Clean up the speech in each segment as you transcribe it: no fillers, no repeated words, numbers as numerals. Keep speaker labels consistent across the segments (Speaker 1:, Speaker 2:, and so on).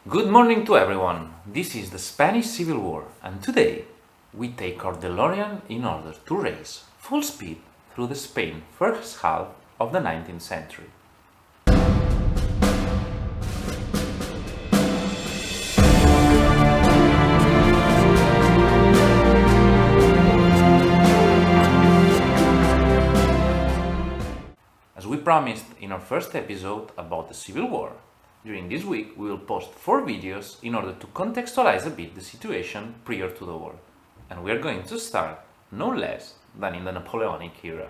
Speaker 1: Good morning to everyone. This is the Spanish Civil War, and today we take our DeLorean in order to race full speed through the Spain first half of the 19th century. As we promised in our first episode about the Civil War, during this week we will post 4 videos in order to contextualize a bit the situation prior to the war. And we are going to start no less than in the Napoleonic era.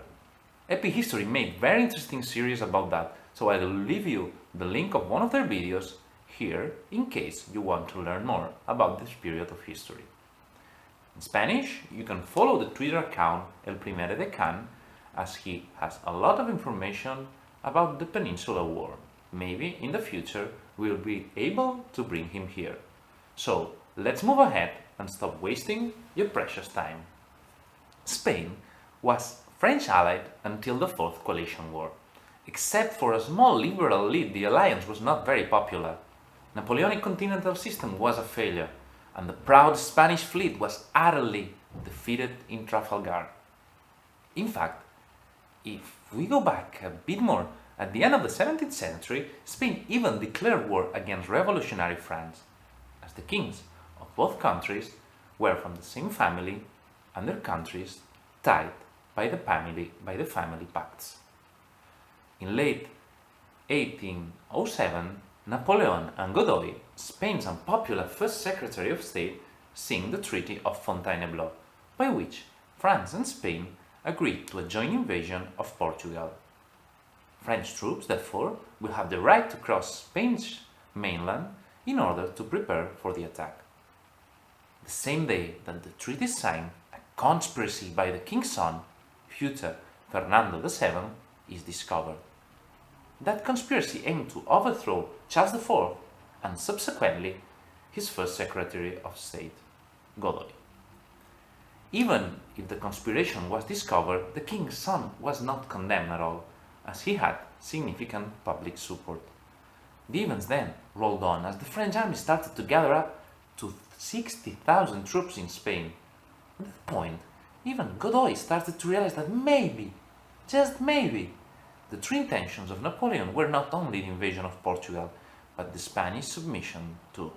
Speaker 1: Epic History made very interesting series about that, so I will leave you the link of one of their videos here in case you want to learn more about this period of history. In Spanish, you can follow the Twitter account El Primer Decán, as he has a lot of information about the Peninsular War. Maybe in the future we'll be able to bring him here. So let's move ahead and stop wasting your precious time. Spain was French allied until the Fourth Coalition War. Except for a small liberal lead, the alliance was not very popular. Napoleonic continental system was a failure, and the proud Spanish fleet was utterly defeated in Trafalgar. In fact, if we go back a bit more, at the end of the 17th century, Spain even declared war against revolutionary France, as the kings of both countries were from the same family and their countries tied by the family pacts. In late 1807, Napoleon and Godoy, Spain's unpopular first Secretary of State, signed the Treaty of Fontainebleau, by which France and Spain agreed to a joint invasion of Portugal. French troops, therefore, will have the right to cross Spain's mainland in order to prepare for the attack. The same day that the treaty is signed, a conspiracy by the king's son, future Fernando VII, is discovered. That conspiracy aimed to overthrow Charles IV and subsequently his first Secretary of State, Godoy. Even if the conspiration was discovered, the king's son was not condemned at all, as he had significant public support. The events then rolled on as the French army started to gather up to 60,000 troops in Spain. At that point, even Godoy started to realize that maybe, just maybe, the true intentions of Napoleon were not only the invasion of Portugal, but the Spanish submission too.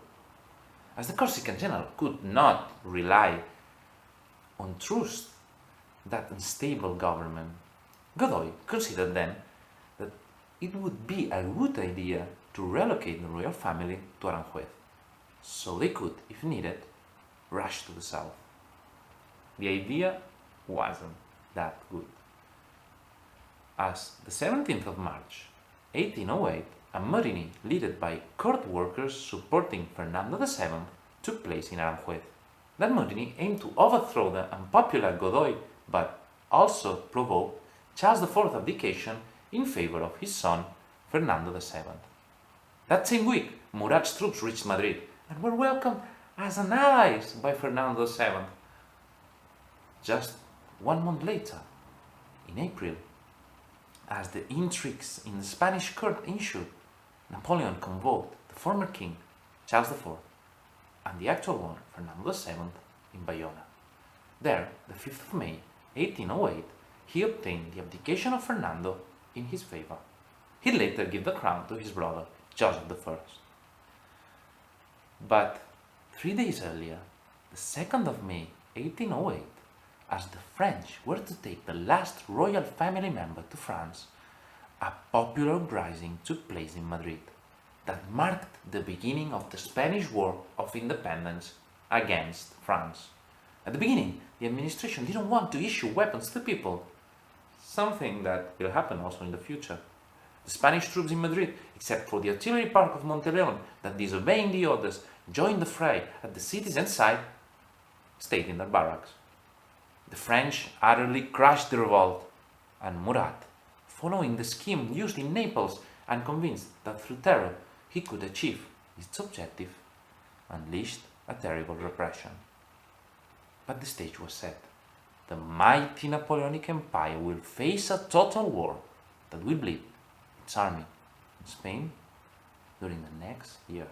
Speaker 1: As the Corsican general could not rely on trust that unstable government, Godoy considered then that it would be a good idea to relocate the royal family to Aranjuez, so they could, if needed, rush to the south. The idea wasn't that good. As the 17th of March, 1808, a mutiny led by court workers supporting Fernando VII took place in Aranjuez. That mutiny aimed to overthrow the unpopular Godoy, but also provoked Charles IV's abdication in favor of his son, Fernando VII. That same week, Murat's troops reached Madrid and were welcomed as an allies by Fernando VII. Just 1 month later, in April, as the intrigues in the Spanish court ensued, Napoleon convoked the former king, Charles IV, and the actual one, Fernando VII, in Bayona. There, the 5th of May, 1808, he obtained the abdication of Fernando in his favor. He later gave the crown to his brother, Joseph I. But 3 days earlier, the 2nd of May, 1808, as the French were to take the last royal family member to France, a popular uprising took place in Madrid that marked the beginning of the Spanish War of Independence against France. At the beginning, the administration didn't want to issue weapons to people, something that will happen also in the future. The Spanish troops in Madrid, except for the artillery park of Monteleon that, disobeying the orders, joined the fray at the city's side, stayed in their barracks. The French utterly crushed the revolt, and Murat, following the scheme used in Naples and convinced that through terror he could achieve its objective, unleashed a terrible repression. But the stage was set. The mighty Napoleonic Empire will face a total war that will bleed its army in Spain during the next years.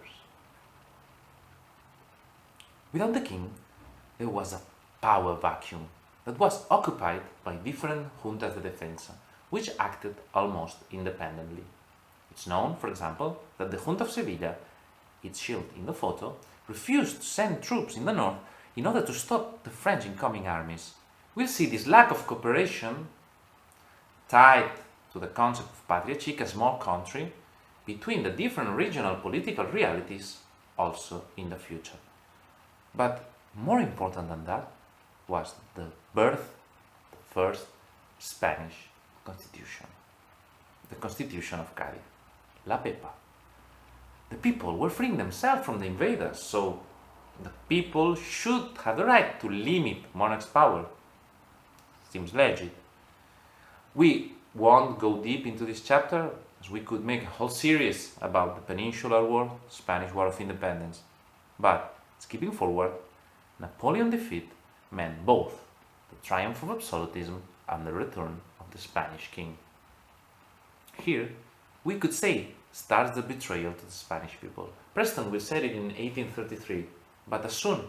Speaker 1: Without the king, there was a power vacuum that was occupied by different juntas de defensa, which acted almost independently. It's known, for example, that the Junta of Sevilla, its shield in the photo, refused to send troops in the north in order to stop the French incoming armies. We'll see this lack of cooperation tied to the concept of Patria Chica, a small country, between the different regional political realities also in the future. But more important than that was the birth of the first Spanish constitution, the Constitution of Cádiz, La Pepa. The people were freeing themselves from the invaders, so the people should have the right to limit monarch's power. Seems legit. We won't go deep into this chapter, as we could make a whole series about the Peninsular War, Spanish War of Independence. But, skipping forward, Napoleon's defeat meant both the triumph of absolutism and the return of the Spanish king. Here, we could say, starts the betrayal to the Spanish people. Preston will say it in 1833, but as soon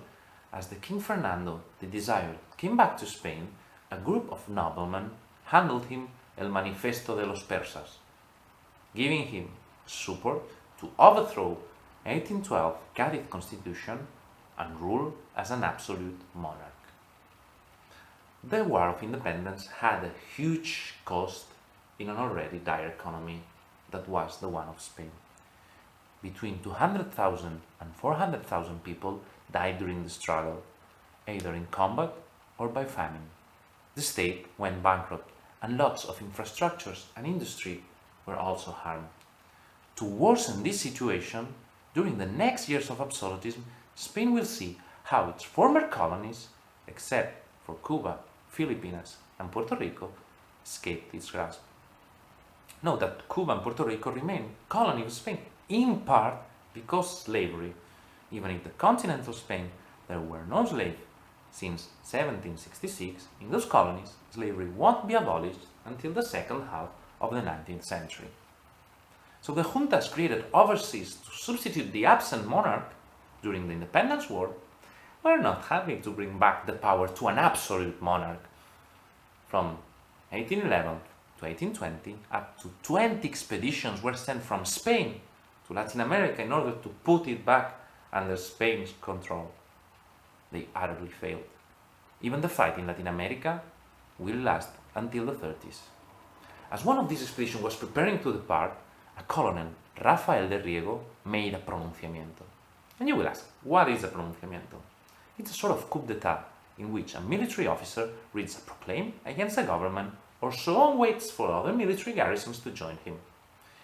Speaker 1: as the King Fernando, the Desired, came back to Spain, a group of noblemen handed him El Manifiesto de los Persas, giving him support to overthrow 1812 Cádiz Constitution and rule as an absolute monarch. The War of Independence had a huge cost in an already dire economy that was the one of Spain. Between 200,000 and 400,000 people died during the struggle, either in combat or by famine. The state went bankrupt and lots of infrastructures and industry were also harmed. To worsen this situation, during the next years of absolutism, Spain will see how its former colonies, except for Cuba, Philippines and Puerto Rico, escaped its grasp. Note that Cuba and Puerto Rico remained colonies of Spain, in part because slavery. Even in the continent of Spain, there were no slaves. Since 1766, in those colonies, slavery won't be abolished until the second half of the 19th century. So the juntas created overseas to substitute the absent monarch during the Independence War were not happy to bring back the power to an absolute monarch. From 1811 to 1820, up to 20 expeditions were sent from Spain to Latin America in order to put it back under Spain's control. They utterly failed. Even the fight in Latin America will last until the 30s. As one of these expeditions was preparing to depart, a colonel, Rafael de Riego, made a pronunciamiento. And you will ask, what is a pronunciamiento? It's a sort of coup d'etat in which a military officer reads a proclaim against the government or so and waits for other military garrisons to join him.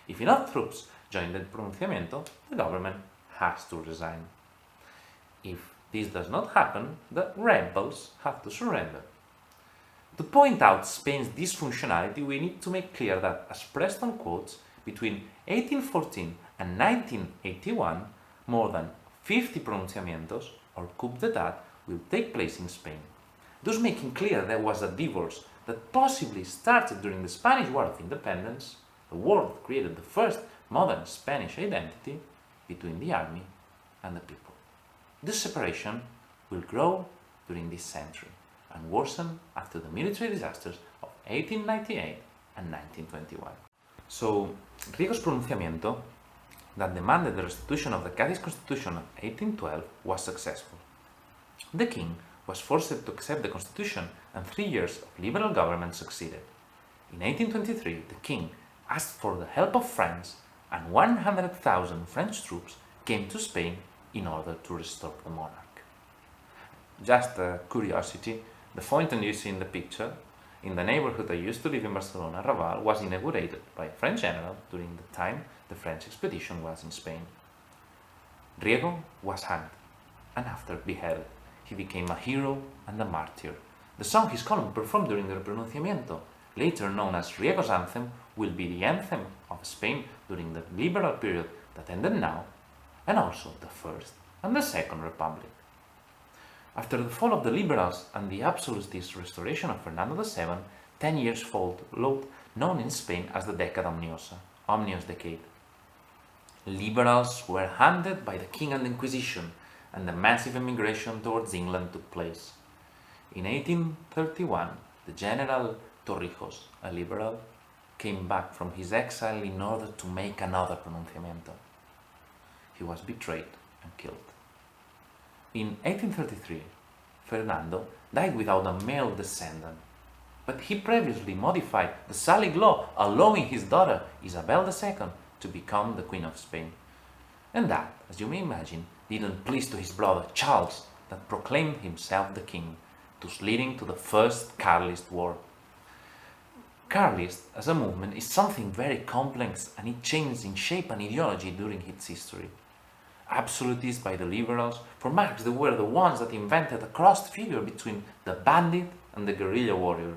Speaker 1: If enough troops join the pronunciamiento, the government has to resign. If this does not happen, the rebels have to surrender. To point out Spain's dysfunctionality, we need to make clear that, as Preston quotes, between 1814 and 1981, more than 50 pronunciamientos, or coup d'etat, will take place in Spain, thus making clear there was a divorce that possibly started during the Spanish War of Independence, the war that created the first modern Spanish identity, between the army and the people. This separation will grow during this century and worsen after the military disasters of 1898 and 1921. So, Riego's pronunciamiento that demanded the restitution of the Cádiz Constitution of 1812 was successful. The king was forced to accept the constitution and 3 years of liberal government succeeded. In 1823, the king asked for the help of France and 100,000 French troops came to Spain in order to restore the monarch. Just a curiosity, the fountain you see in the picture, in the neighborhood I used to live in Barcelona, Raval, was inaugurated by a French general during the time the French expedition was in Spain. Riego was hanged, and after beheaded, he became a hero and a martyr. The song his column performed during the pronunciamiento, later known as Riego's anthem, will be the anthem of Spain during the liberal period that ended now, and also the First and the Second Republic. After the fall of the liberals and the absolutist restoration of Fernando VII, 10 years followed, known in Spain as the Década Omniosa, Omnious Decade. Liberals were handed by the king and the Inquisition, and the massive emigration towards England took place. In 1831, the General Torrijos, a liberal, came back from his exile in order to make another pronunciamiento. He was betrayed and killed. In 1833, Fernando died without a male descendant, but he previously modified the Salic law, allowing his daughter Isabel II to become the Queen of Spain. And that, as you may imagine, didn't please to his brother Charles, that proclaimed himself the king, thus leading to the First Carlist War. Carlist as a movement is something very complex, and it changed in shape and ideology during its history. Absolutists by the liberals, for Marx they were the ones that invented a crossed figure between the bandit and the guerrilla warrior.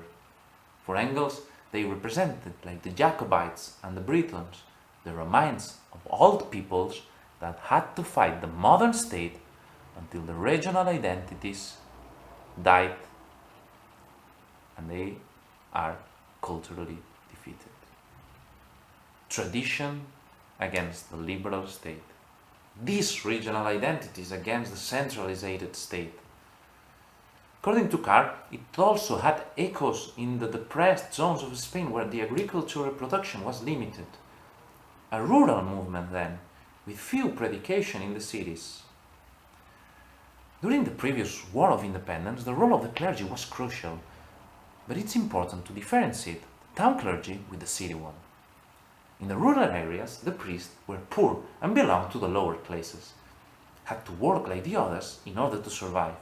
Speaker 1: For Engels, they represented, like the Jacobites and the Britons, the remains of old peoples that had to fight the modern state until the regional identities died and they are culturally defeated. Tradition against the liberal state. These regional identities against the centralized state. According to Carr, it also had echoes in the depressed zones of Spain where the agricultural production was limited. A rural movement then, with few predication in the cities. During the previous War of Independence, the role of the clergy was crucial, but it's important to differentiate the town clergy with the city one. In the rural areas, the priests were poor and belonged to the lower classes, had to work like the others in order to survive.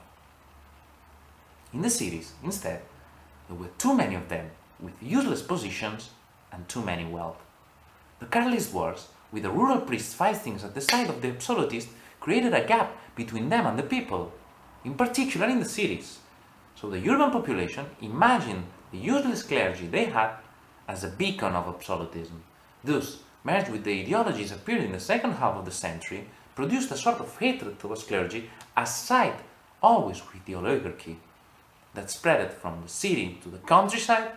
Speaker 1: In the cities, instead, there were too many of them, with useless positions and too many wealth. The Carlist Wars, with the rural priests fighting at the side of the absolutists, created a gap between them and the people, in particular in the cities. So the urban population imagined the useless clergy they had as a beacon of absolutism. Thus, merged with the ideologies appearing in the second half of the century, produced a sort of hatred towards clergy, aside always with the oligarchy, that spread from the city to the countryside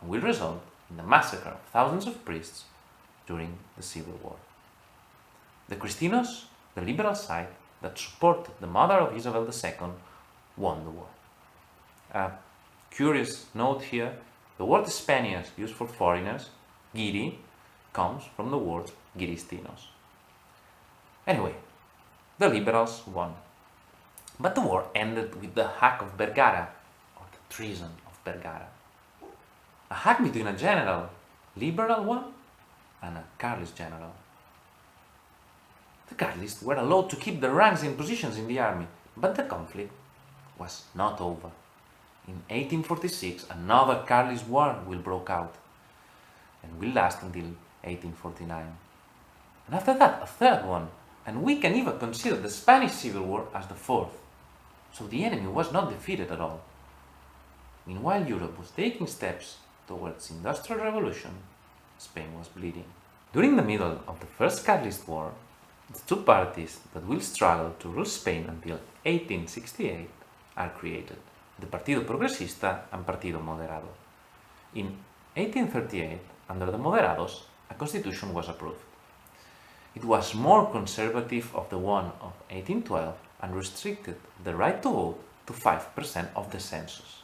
Speaker 1: and will result in the massacre of thousands of priests during the Civil War. The Cristinos, the liberal side that supported the mother of Isabel II, won the war. A curious note here, the word Spaniards used for foreigners, guiri, comes from the word guiristinos. Anyway, the liberals won. But the war ended with the hack of Vergara, or the treason of Vergara. A hack between a general, liberal one, and a Carlist general. The Carlists were allowed to keep their ranks and positions in the army, but the conflict was not over. In 1846, another Carlist war will break out, and will last until 1849. And after that, a third one, and we can even consider the Spanish Civil War as the fourth. So the enemy was not defeated at all. Meanwhile, Europe was taking steps towards industrial revolution. Spain was bleeding. During the middle of the First Carlist War, the two parties that will struggle to rule Spain until 1868 are created, the Partido Progresista and Partido Moderado. In 1838, under the Moderados, a constitution was approved. It was more conservative of the one of 1812 and restricted the right to vote to 5% of the census.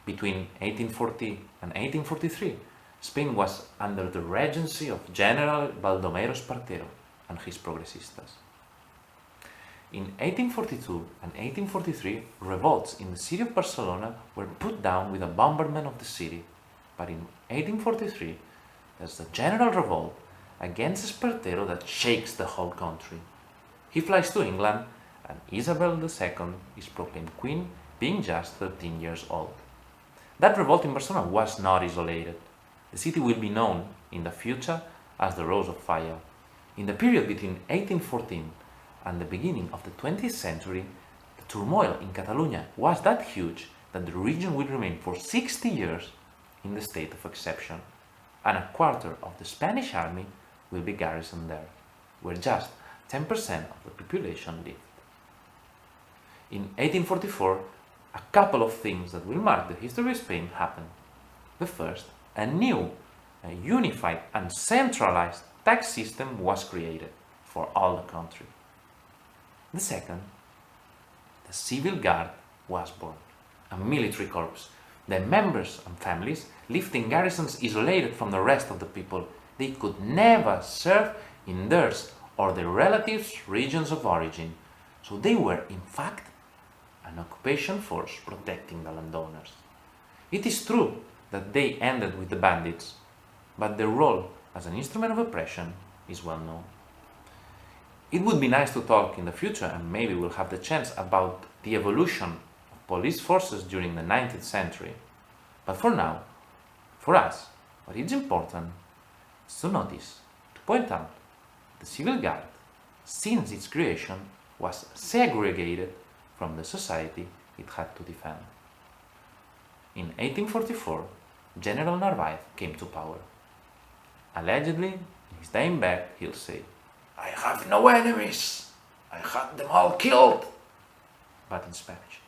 Speaker 1: Between 1840 and 1843, Spain was under the regency of General Baldomero Espartero and his Progresistas. In 1842 and 1843, revolts in the city of Barcelona were put down with a bombardment of the city, but in 1843, there's the general revolt against Espartero that shakes the whole country. He flies to England, and Isabel II is proclaimed queen, being just 13 years old. That revolt in Barcelona was not isolated. The city will be known in the future as the Rose of Fire. In the period between 1814 and the beginning of the 20th century, the turmoil in Catalonia was that huge that the region will remain for 60 years in the state of exception, and a quarter of the Spanish army will be garrisoned there, where just 10% of the population lived. In 1844, a couple of things that will mark the history of Spain happened. The first, a new, unified and centralized tax system was created for all the country. The second, the Civil Guard was born, a military corps. The members and families lived in garrisons isolated from the rest of the people. They could never serve in theirs or their relatives' regions of origin, so they were, in fact, an occupation force protecting the landowners. It is true that they ended with the bandits, but their role as an instrument of oppression is well known. It would be nice to talk in the future, and maybe we'll have the chance, about the evolution of police forces during the 19th century. But for now, for us, what is important is to notice, to point out, the Civil Guard, since its creation, was segregated from the society it had to defend. In 1844, General Narvaez came to power. Allegedly, in his dying bed, he'll say, "I have no enemies, I had them all killed." But in Spanish,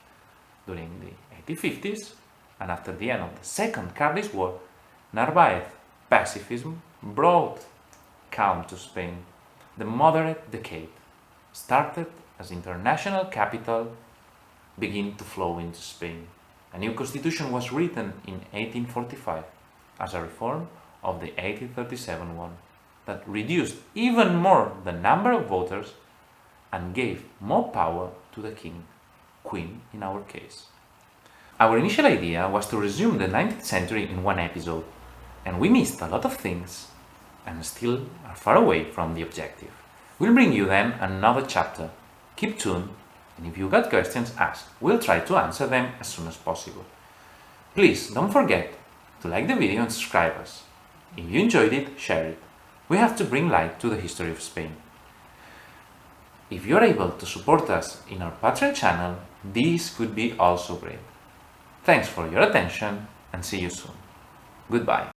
Speaker 1: during the 1850s, and after the end of the Second Carlist War, Narvaez's pacifism brought calm to Spain. The moderate decade started as international capital began to flow into Spain. A new constitution was written in 1845 as a reform of the 1837 one that reduced even more the number of voters and gave more power to the king, queen in our case. Our initial idea was to resume the 19th century in one episode, and we missed a lot of things and still are far away from the objective. We'll bring you then another chapter. Keep tuned, and if you got questions, ask. We'll try to answer them as soon as possible. Please don't forget to like the video and subscribe us. If you enjoyed it, share it. We have to bring light to the history of Spain. If you're able to support us in our Patreon channel, this could be also great. Thanks for your attention and see you soon. Goodbye.